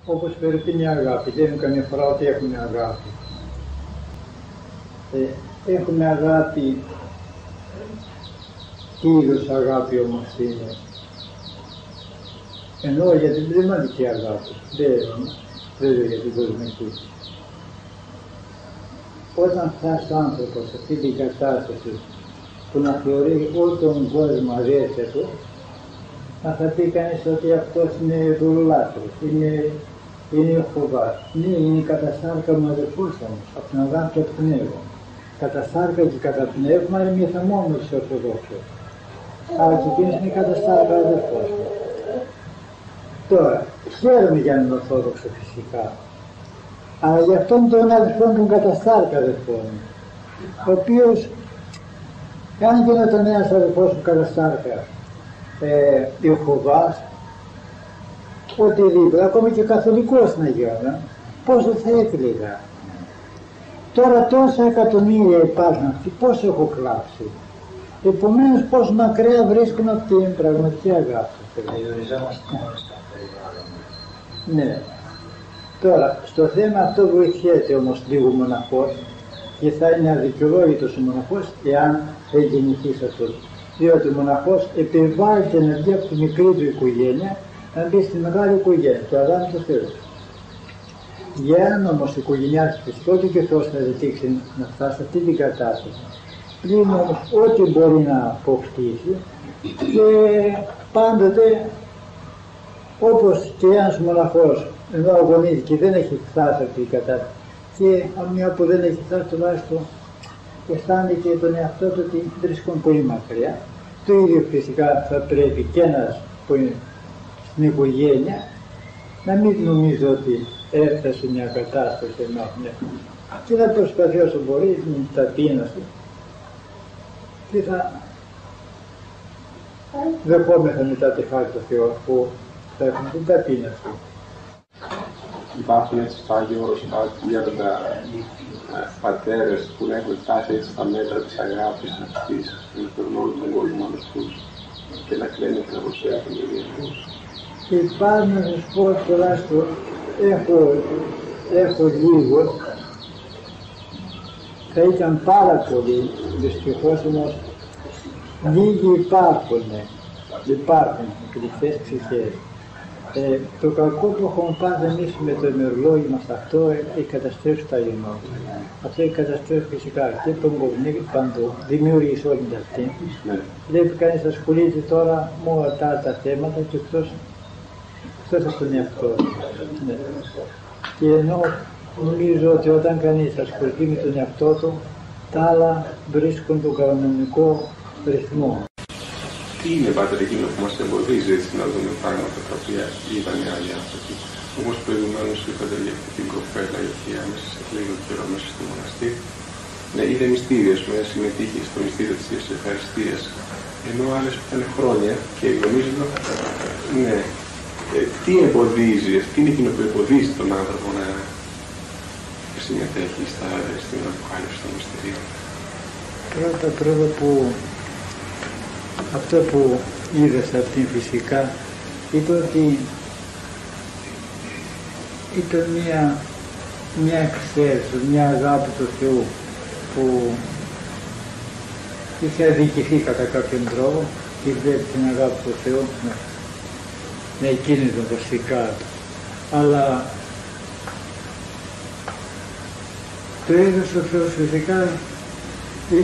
όπως περίπου η αγάπη. Λένε καμιά φορά ότι έχουμε αγάπη. Έχουμε αγάπη. Τι είδους αγάπη όμως είναι? Εννοώ για την πνευματική αγάπη, δεν για την κοσμική. Όταν φτάσει ο άνθρωπος σε αυτή την κατάσταση που να θεωρεί όλο τον κόσμο αδέσθετο, να θα πει κανείς ότι αυτός είναι δουλολάτρος, είναι ο Χωβάς. Ναι, είναι κατά σάρκα μου αδερφός όμως, από την αγάπη και από το πνεύμα. Κατά σάρκα και κατά πνεύμα είναι μια θεμόμενος Ορθοδόξος. Αλλά και εκείνος είναι κατά σάρκα αδερφός. Τώρα, χαίρομαι για έναν Ορθόδοξο φυσικά, αλλά για αυτόν τον αδερφό τον κατά σάρκα αδερφό μου, ο οποίος, αν γινόταν ένας αδερφός του κατά σάρκα, ο Χωβάς, οτιδήποτε, ακόμη και καθολικός να γίνω, πόσο θα έκλαιγα. Τώρα τόσα εκατομμύρια υπάρχουν αυτοί, πώς έχω κλάψει. Επομένως πώς μακριά βρίσκουν από την πραγματική αγάπη. Ναι. Τώρα, στο θέμα αυτό βοηθιέται όμως λίγο ο μοναχός και θα είναι αδικαιολόγητος ο μοναχός εάν δεν γεννηθεί σε αυτό. Διότι ο μοναχός επιβάλλεται να βγει από τη μικρή του οικογένεια να μπει στη μεγάλη οικογένεια, το Αδάμ του Θεού. Για έναν όμως οικογενειάρχη φυσικό και ο Θεός θα δείξει να φτάσει σε αυτή την κατάσταση. Πλην όμως ό,τι μπορεί να αποκτήσει και πάντοτε όπως και ένας μοναχός ενώ αγωνίζει δεν έχει φτάσει σε αυτή την κατάσταση και μια που δεν έχει φτάσει τουλάχιστον αισθάνεται και τον εαυτό του ότι βρίσκουν πολύ μακριά. Το ίδιο φυσικά θα πρέπει και ένας που είναι στην οικογένεια να μην νομίζει ότι έφτασε σε μια κατάσταση και να προσπαθεί όσο μπορεί την ταπείνωση και θα δεχόμεθα μετά τη χάρη του Θεού που θα έχουμε την ταπείνωση. Υπάρχουν έτσι πάγιο όρος για τα πατέρες που έχουν φτάσει έτσι στα μέτρα της αγάπης αυτής με τον όλο τον κόσμο αυτούς και να κλαίνουν και να προσφέρουν τον ίδιο. Υπάρχουν να σας πω τουλάχιστον έχω λίγο, θα ήταν πάρα πολύ, δυστυχώς όμως λίγοι υπάρχουν κρυφές ψυχές. Το κακό που έχουμε πάθει εμείς με το ημερολόγιο μας αυτό έχει καταστρέψει τα γεγονότα. Αυτό έχει καταστρέψει φυσικά και τον κόσμο παντού, δημιούργησε όλη αυτή. Βλέπει κανείς ασχολείται τώρα με όλα τα θέματα και εκτός από τον εαυτό του. Και ενώ νομίζω ότι όταν κανείς ασχολείται με τον εαυτό του, τα άλλα βρίσκουν τον κανονικό ρυθμό. Τι είναι πάντα εκείνο που μας εμποδίζει έτσι να δούμε πράγματα τα οποία ήταν οι άλλοι άνθρωποι. Όπως προηγουμένως είπατε για αυτή την κοπέλα η οποία μέσα σε λίγο καιρό μέσα στο μοναστήρι είδε μυστήριος, συμμετείχε στο μυστήριο της Ιησούς Ευχαριστίας. Ενώ άλλες που ήταν χρόνια και νομίζω τι εμποδίζει, τι είναι εκείνο που εμποδίζει τον άνθρωπο να συμμετέχει στην αποκάλυψη των μυστηρίων. Πρώτα που αυτό που είδα σε αυτήν φυσικά είπε ότι ήταν μια εξαίρεση, μια αγάπη του Θεού που είχε αδικηθεί κατά κάποιον τρόπο και βλέπει την αγάπη του Θεού να εκείνη τον βασικά του. Αλλά το έδωσε ο Θεός φυσικά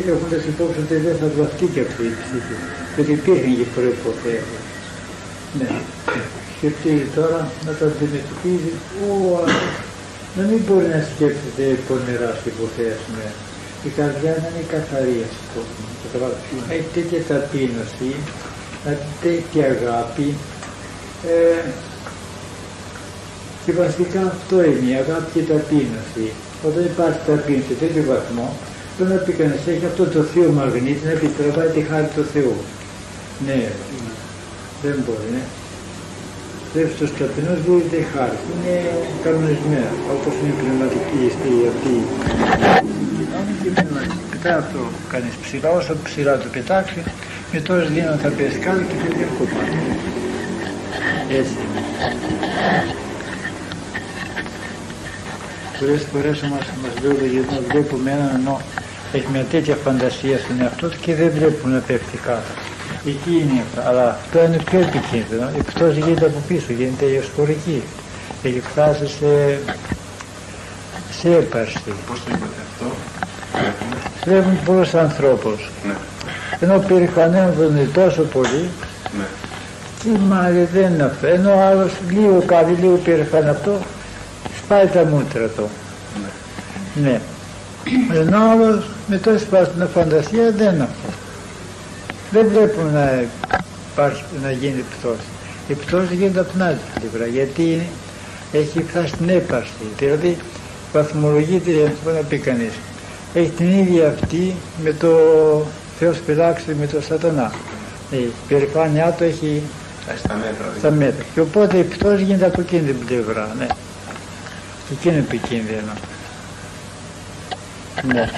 έχοντας υπόψη ότι δεν θα βλαφτεί και αυτή η ψυχή, γιατί υπήρχαν και προϋποθέσεις. Ναι. Και τι τώρα να το αντιμετωπίζει, να μην μπορεί να σκέφτεται πονηρά στις υποθέσεις. Η καρδιά να είναι καθαρή, ας πούμε. Έχει τέτοια ταπείνωση, τέτοια αγάπη. Και βασικά αυτό είναι η αγάπη και η ταπείνωση. Όταν υπάρχει ταπείνωση σε τέτοιο βαθμό, πρέπει να πει κανείς, έχει αυτό το θείο μαγνήτη να επιτραβάει τη χάρη του Θεού. Ναι, δεν μπορεί, ναι. Πρέπει στους ταπεινούς δίδεται η χάρη. Είναι κανονισμένα, όπως είναι η πνευματική αιστεία αυτή. Και πνευματική. Πετάει αυτό κανείς ψηλά, όσο ψηλά το πετάξει, με τόσες δύναμη θα πέσει κάτω και δεν διακοπάει. Έτσι. Πολλές φορές μας λέει ο λογισμός, βλέπουμε έναν ενώ έχει μια τέτοια φαντασία στον εαυτό του και δεν βλέπουν να πέφτει κάτω. Εκεί είναι αυτό. Αλλά αυτό είναι πιο επικίνδυνο. Η πτώση γίνεται από πίσω, γίνεται ιωσφορική. Έχει φτάσει σε έπαρση. Πώς το είπατε αυτό? Βλέπουν πολλούς ανθρώπους. Ναι. Ενώ περιχανεύονται τόσο πολύ, Ναι. και μάλλον δεν είναι αυτό. Ενώ ο άλλος λίγο κάνει, λίγο περιχανευτό, σπάει τα μούτρα του. Ναι. Ναι. Ενώ ο άλλος με τόση φαντασία δεν είναι αυτό. Δεν βλέπουν να γίνει πτώση. Η πτώση γίνεται από την άλλη πλευρά, γιατί έχει φτάσει στην έπαρση. Δηλαδή βαθμολογείται, να πει κανείς. Έχει την ίδια αυτή με το Θεός φυλάξει, με το Σατανά. Η περηφάνειά του έχει στα μέτρα. Και οπότε η πτώση γίνεται από εκείνη την πλευρά. Ναι. Και εκείνη είναι επικίνδυνο. Ναι.